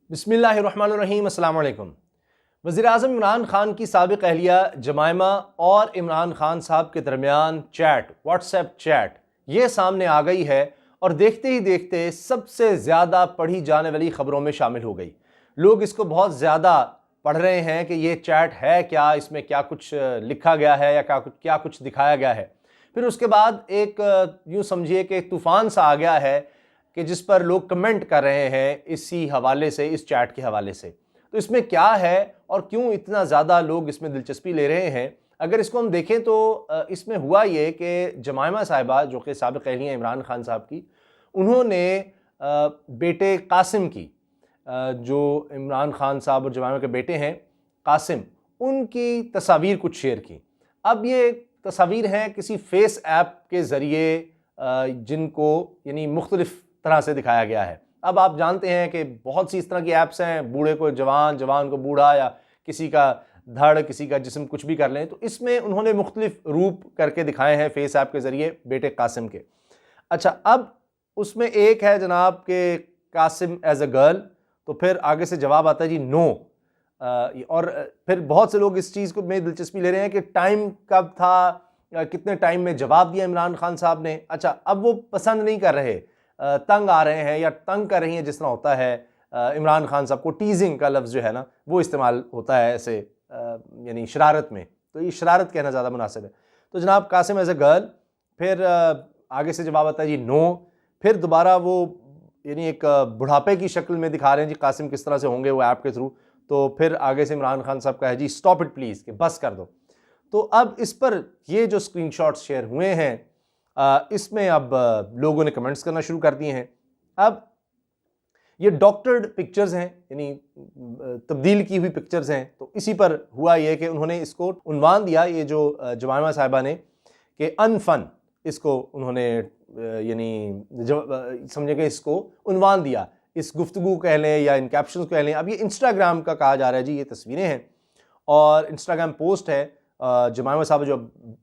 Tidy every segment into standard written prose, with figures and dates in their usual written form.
बिस्मिल्लाहिर्रहमानिर्रहीम, अस्सलाम वालेकुम। वज़ीर-ए-आज़म इमरान खान की साबिक़ अहलिया जमाइमा और इमरान खान साहब के दरमियान चैट, व्हाट्सएप चैट, ये सामने आ गई है और देखते ही देखते सबसे ज़्यादा पढ़ी जाने वाली ख़बरों में शामिल हो गई। लोग इसको बहुत ज़्यादा पढ़ रहे हैं कि ये चैट है क्या, इसमें क्या कुछ लिखा गया है या क्या कुछ दिखाया गया है। फिर उसके बाद एक यूँ समझिए कि तूफ़ान सा आ गया है कि जिस पर लोग कमेंट कर रहे हैं इसी हवाले से, इस चैट के हवाले से। तो इसमें क्या है और क्यों इतना ज़्यादा लोग इसमें दिलचस्पी ले रहे हैं, अगर इसको हम देखें तो इसमें हुआ ये कि जमाइमा साहिबा जो कि साबिक़ अहलिया हैं इमरान खान साहब की, उन्होंने बेटे कासिम की, जो इमरान खान साहब और जमाइमा के बेटे हैं कासिम, उनकी तस्वीर कुछ शेयर की। अब ये तस्वीर हैं किसी फेस ऐप के ज़रिए जिनको यानी मुख्तलिफ़ तरह से दिखाया गया है। अब आप जानते हैं कि बहुत सी इस तरह की ऐप्स हैं, बूढ़े को जवान, जवान को बूढ़ा, या किसी का धड़, किसी का जिस्म, कुछ भी कर लें। तो इसमें उन्होंने मुख्तलिफ रूप करके दिखाए हैं फेस ऐप के ज़रिए बेटे कासिम के। अच्छा, अब उसमें एक है जनाब के कासिम एज़ अ गर्ल, तो फिर आगे से जवाब आता है जी नो। और फिर बहुत से लोग इस चीज़ को में दिलचस्पी ले रहे हैं कि टाइम कब था, कितने टाइम में जवाब दिया इमरान खान साहब ने। अच्छा, अब वो पसंद नहीं कर रहे, तंग आ रहे हैं या तंग कर रही हैं, जिस तरह होता है इमरान खान साहब को टीजिंग का लफ्ज़ जो है ना वो इस्तेमाल होता है ऐसे यानी शरारत में, तो ये शरारत कहना ज़्यादा मुनासिब है। तो जनाब कासिम एज़ अ गर्ल, फिर आगे से जवाब आता है जी नो। फिर दोबारा वो यानी एक बुढ़ापे की शक्ल में दिखा रहे हैं जी कासिम किस तरह से होंगे वो ऐप के थ्रू। तो फिर आगे से इमरान खान साहब का है जी स्टॉप इट प्लीज़, कि बस कर दो। तो अब इस पर ये जो स्क्रीनशॉट्स शेयर हुए हैं, इसमें अब लोगों ने कमेंट्स करना शुरू कर दिए हैं। अब ये डॉक्टर्ड पिक्चर्स हैं, यानी तब्दील की हुई पिक्चर्स हैं। तो इसी पर हुआ ये कि उन्होंने इसको उन्वान दिया, ये जो जमाइमा साहिबा ने, कि अनफन, इसको उन्होंने यानी समझे कि इसको उन्वान दिया, इस गुफ्तगू कह लें या इन कैप्शंस कह लें। अब ये इंस्टाग्राम का कहा जा रहा है जी, ये तस्वीरें हैं और इंस्टाग्राम पोस्ट है। जमाइमा साहब जो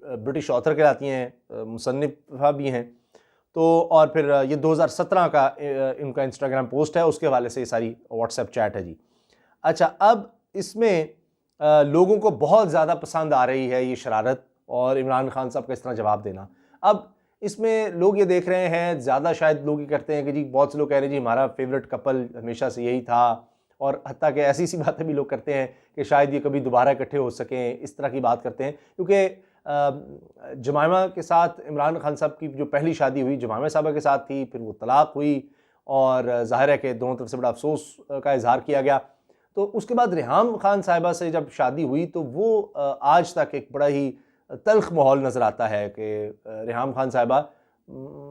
ब्रिटिश ऑथर कहलाती हैं, मुसन्निफ़ा भी हैं, तो और फिर ये 2017 का इनका इंस्टाग्राम पोस्ट है, उसके हवाले से ये सारी व्हाट्सएप चैट है जी। अच्छा, अब इसमें लोगों को बहुत ज़्यादा पसंद आ रही है ये शरारत और इमरान खान साहब का इस तरह जवाब देना। अब इसमें लोग ये देख रहे हैं, ज़्यादा शायद लोग ये करते हैं कि जी, बहुत से लोग कह रहे हैं जी हमारा फेवरेट कपल हमेशा से यही था, और हत्ता कि ऐसी सी बातें भी लोग करते हैं कि शायद ये कभी दोबारा इकट्ठे हो सकें, इस तरह की बात करते हैं। क्योंकि जमाइमा के साथ इमरान खान साहब की जो पहली शादी हुई जमाइमा साहबा के साथ थी, फिर वो तलाक हुई और ज़ाहिर है कि दोनों तरफ से बड़ा अफसोस का इजहार किया गया। तो उसके बाद रेहाम खान साहिबा से जब शादी हुई तो वो आज तक एक बड़ा ही तल्ख माहौल नज़र आता है कि रेहाम खान साहिबा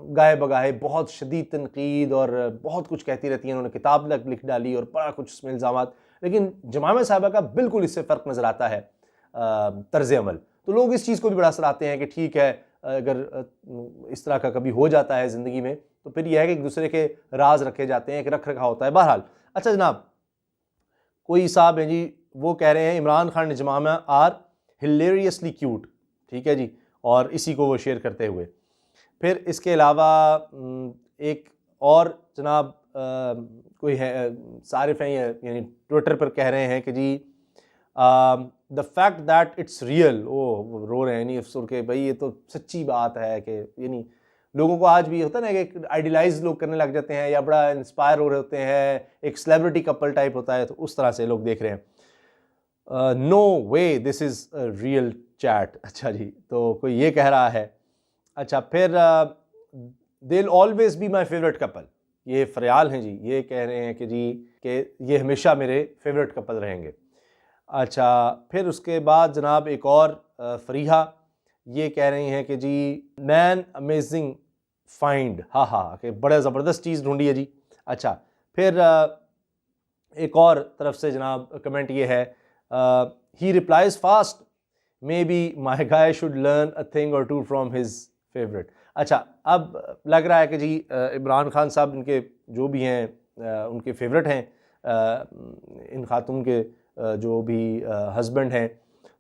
गाए बगाए बहुत शदीद तनकीद और बहुत कुछ कहती रहती हैं, उन्होंने किताब तक लिख डाली और बड़ा कुछ इसमें इल्ज़ामात। लेकिन जमाइमा साहिबा का बिल्कुल इससे फ़र्क नज़र आता है तर्ज़ अमल। तो लोग इस चीज़ को भी बड़ा सराहते हैं कि ठीक है, अगर इस तरह का कभी हो जाता है ज़िंदगी में तो फिर यह है कि एक दूसरे के राज रखे जाते हैं, कि रख रखा होता है। बहरहाल, अच्छा जनाब, कोई साहब हैं जी, वो कह रहे हैं Imran Khan Jemima are hilariously cute, ठीक है जी, और इसी को वो शेयर करते हुए। फिर इसके अलावा एक और जनाब कोई है सारिफ हैं, यानी ट्विटर पर कह रहे हैं कि जी the fact that it's real, वो रो रहे हैं नहीं अफसर के, भाई ये तो सच्ची बात है कि यानी लोगों को आज भी होता है ना कि आइडियलाइज लोग करने लग जाते हैं या बड़ा इंस्पायर हो रहे होते हैं, एक सेलिब्रिटी कपल टाइप होता है, तो उस तरह से लोग देख रहे हैं। No way this is real chat. अच्छा जी, तो कोई ये कह रहा है। अच्छा, फिर they will always be my favourite couple, ये फरियाल हैं जी, ये कह रहे हैं कि जी कि ये हमेशा मेरे फेवरेट कपल रहेंगे। अच्छा, फिर उसके बाद जनाब एक और फरीहा, ये कह रही हैं कि जी मैन अमेजिंग फाइंड, हा हा, कि बड़ा ज़बरदस्त चीज़ ढूंढी है जी। अच्छा, फिर एक और तरफ से जनाब कमेंट ये है, ही replies fast, may be my guy should learn a thing और टू फ्रॉम हिज फेवरेट। अच्छा, अब लग रहा है कि जी इमरान खान साहब इनके जो भी हैं उनके फेवरेट हैं, इन खातून के जो भी हस्बैंड हैं,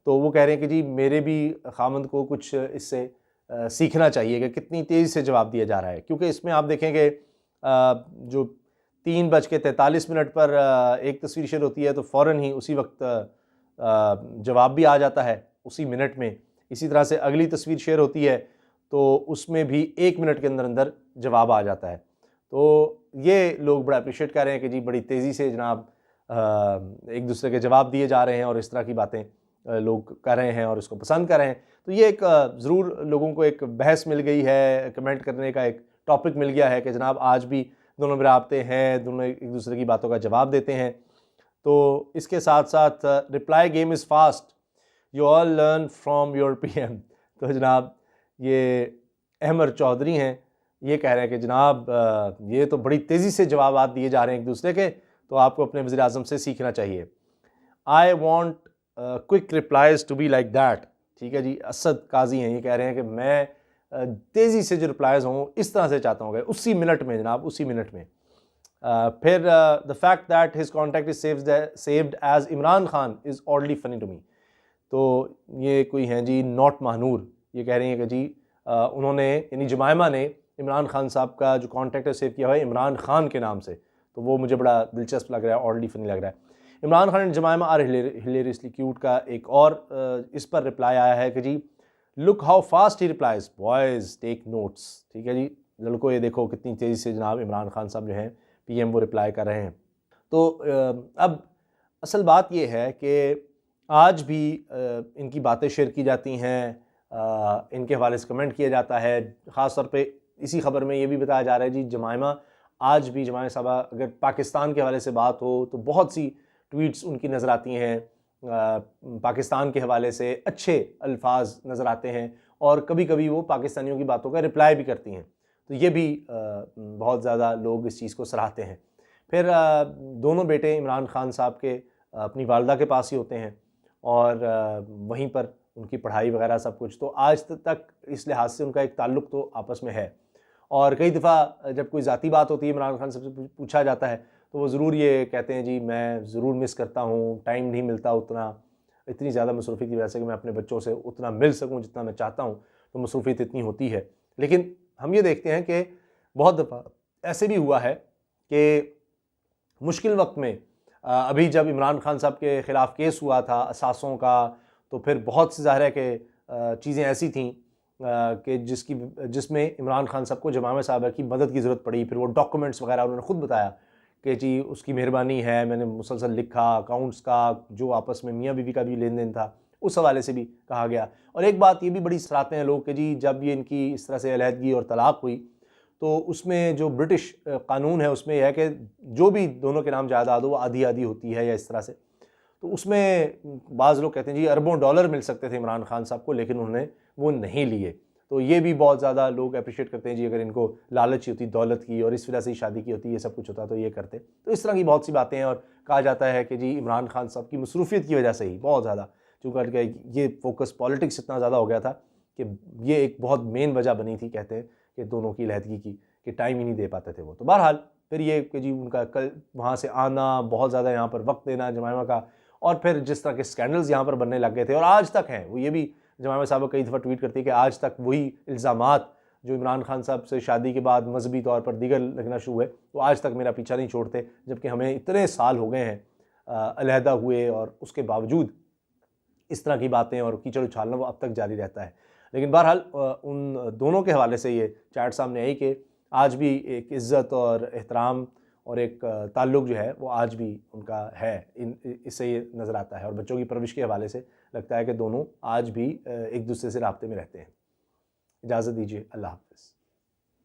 तो वो कह रहे हैं कि जी मेरे भी खामंद को कुछ इससे सीखना चाहिए कि कितनी तेज़ी से जवाब दिया जा रहा है। क्योंकि इसमें आप देखें कि जो 3:43 پر ایک تصویر شیئر ہوتی ہے تو فوراً ہی اسی وقت جواب بھی آ جاتا ہے اسی منٹ میں. اسی طرح سے اگلی تصویر شیئر ہوتی ہے تو اس میں بھی 1 منٹ کے اندر اندر جواب آ جاتا ہے. تو یہ لوگ بڑا اپریشیٹ کر رہے ہیں کہ جی بڑی تیزی سے جناب ایک دوسرے کے جواب دیے جا رہے ہیں اور اس طرح کی باتیں لوگ کر رہے ہیں اور اس کو پسند کر رہے ہیں. تو یہ ایک ضرور لوگوں کو ایک بحث مل گئی ہے, کمنٹ کرنے کا ایک ٹاپک مل گیا ہے کہ جناب آج بھی دونوں رابطے ہیں, دونوں ایک دوسرے کی باتوں کا جواب دیتے ہیں. تو اس کے ساتھ ساتھ reply game is fast, you all learn from your P M. تو جناب یہ احمد چودھری ہیں, یہ کہہ رہے ہیں کہ جناب یہ تو بڑی تیزی سے جوابات دیے جا رہے ہیں ایک دوسرے کے, تو آپ کو اپنے وزیر اعظم سے سیکھنا چاہیے. I want quick replies to be like that. ٹھیک ہے جی, اسد قاضی ہیں, یہ کہہ رہے ہیں کہ میں تیزی سے جو رپلائز ہوں اس طرح سے چاہتا ہوں کہ اسی منٹ میں جناب, اسی منٹ میں. پھر the fact that his contact is saved as Imran Khan از آڈلی فنی ٹو می. تو یہ کوئی ہیں جی ناٹ مہنور, یہ کہہ رہی ہیں کہ جی انہوں نے یعنی جمائمہ نے عمران خان صاحب کا جو کانٹیکٹ ہے سیو کیا ہوا ہے عمران خان کے نام سے, تو وہ مجھے بڑا دلچسپ لگ رہا ہے, آڈلی فنی لگ رہا ہے. Imran Khan and Jemima are hilariously cute کا ایک اور اس پر رپلائی آیا ہے کہ جی look how fast he replies, boys take notes. ٹھیک ہے جی, لڑکوں یہ دیکھو کتنی تیزی سے جناب عمران خان صاحب جو ہیں پی ایم وہ رپلائی کر رہے ہیں. تو اب اصل بات یہ ہے کہ آج بھی ان کی باتیں شیئر کی جاتی ہیں, ان کے حوالے سے کمنٹ کیا جاتا ہے. خاص طور پہ اسی خبر میں یہ بھی بتایا جا رہا ہے جی جمائمہ, آج بھی جمائمہ صاحبہ اگر پاکستان کے حوالے سے بات ہو تو بہت سی ٹویٹس ان کی نظر آتی ہیں, پاکستان کے حوالے سے اچھے الفاظ نظر آتے ہیں, اور کبھی کبھی وہ پاکستانیوں کی باتوں کا رپلائی بھی کرتی ہیں. تو یہ بھی بہت زیادہ لوگ اس چیز کو سراہتے ہیں. پھر دونوں بیٹے عمران خان صاحب کے اپنی والدہ کے پاس ہی ہوتے ہیں اور وہیں پر ان کی پڑھائی وغیرہ سب کچھ, تو آج تک اس لحاظ سے ان کا ایک تعلق تو آپس میں ہے. اور کئی دفعہ جب کوئی ذاتی بات ہوتی ہے عمران خان صاحب سے پوچھا جاتا ہے تو وہ ضرور یہ کہتے ہیں جی میں ضرور مس کرتا ہوں, ٹائم نہیں ملتا اتنا, اتنی زیادہ مصروفیت کی وجہ سے کہ میں اپنے بچوں سے اتنا مل سکوں جتنا میں چاہتا ہوں, تو مصروفیت اتنی ہوتی ہے. لیکن ہم یہ دیکھتے ہیں کہ بہت دفعہ ایسے بھی ہوا ہے کہ مشکل وقت میں ابھی جب عمران خان صاحب کے خلاف کیس ہوا تھا اثاثوں کا, تو پھر بہت سی ظاہر ہے کہ چیزیں ایسی تھیں کہ جس میں عمران خان صاحب کو جمائمہ صاحبہ کی مدد کی ضرورت پڑی. پھر وہ ڈاکومنٹس وغیرہ انہوں نے خود بتایا کہ جی اس کی مہربانی ہے, میں نے مسلسل لکھا, اکاؤنٹس کا جو آپس میں میاں بیوی کا بھی لین دین تھا اس حوالے سے بھی کہا گیا. اور ایک بات یہ بھی بڑی سراہتے ہیں لوگ کہ جی جب یہ ان کی اس طرح سے علیحدگی اور طلاق ہوئی تو اس میں جو برٹش قانون ہے اس میں یہ ہے کہ جو بھی دونوں کے نام جائیداد ہو وہ آدھی آدھی ہوتی ہے یا اس طرح سے. تو اس میں بعض لوگ کہتے ہیں جی اربوں ڈالر مل سکتے تھے عمران خان صاحب کو, لیکن انہوں نے وہ نہیں لیے. تو یہ بھی بہت زیادہ لوگ اپریشیٹ کرتے ہیں جی اگر ان کو لالچ ہوتی دولت کی اور اس وجہ سے شادی کی ہوتی یہ سب کچھ ہوتا تو یہ کرتے. تو اس طرح کی بہت سی باتیں ہیں, اور کہا جاتا ہے کہ جی عمران خان صاحب کی مصروفیت کی وجہ سے ہی بہت زیادہ, چونکہ یہ فوکس پالیٹکس اتنا زیادہ ہو گیا تھا کہ یہ ایک بہت مین وجہ بنی تھی کہتے ہیں کہ دونوں کی علیحدگی کی, کہ ٹائم ہی نہیں دے پاتے تھے وہ. تو بہرحال پھر یہ کہ جی ان کا کل وہاں سے آنا, بہت زیادہ یہاں پر وقت دینا جمائمہ کا, اور پھر جس طرح کے سکینڈلز یہاں پر بننے لگ گئے تھے اور آج تک ہیں. وہ یہ بھی جمائمہ صاحبہ کئی دفعہ ٹویٹ کرتی ہے کہ آج تک وہی الزامات جو عمران خان صاحب سے شادی کے بعد مذہبی طور پر دیگر لگنا شروع ہوئے وہ آج تک میرا پیچھا نہیں چھوڑتے, جبکہ ہمیں اتنے سال ہو گئے ہیں علیحدہ ہوئے, اور اس کے باوجود اس طرح کی باتیں اور کیچڑ اچھالنا وہ اب تک جاری رہتا ہے. لیکن بہرحال ان دونوں کے حوالے سے یہ چیٹ سامنے آئی کہ آج بھی ایک عزت اور احترام اور ایک تعلق جو ہے وہ آج بھی ان کا ہے, اس سے یہ نظر آتا ہے. اور بچوں کی پرورش کے حوالے سے لگتا ہے کہ دونوں آج بھی ایک دوسرے سے رابطے میں رہتے ہیں. اجازت دیجیے, اللہ حافظ.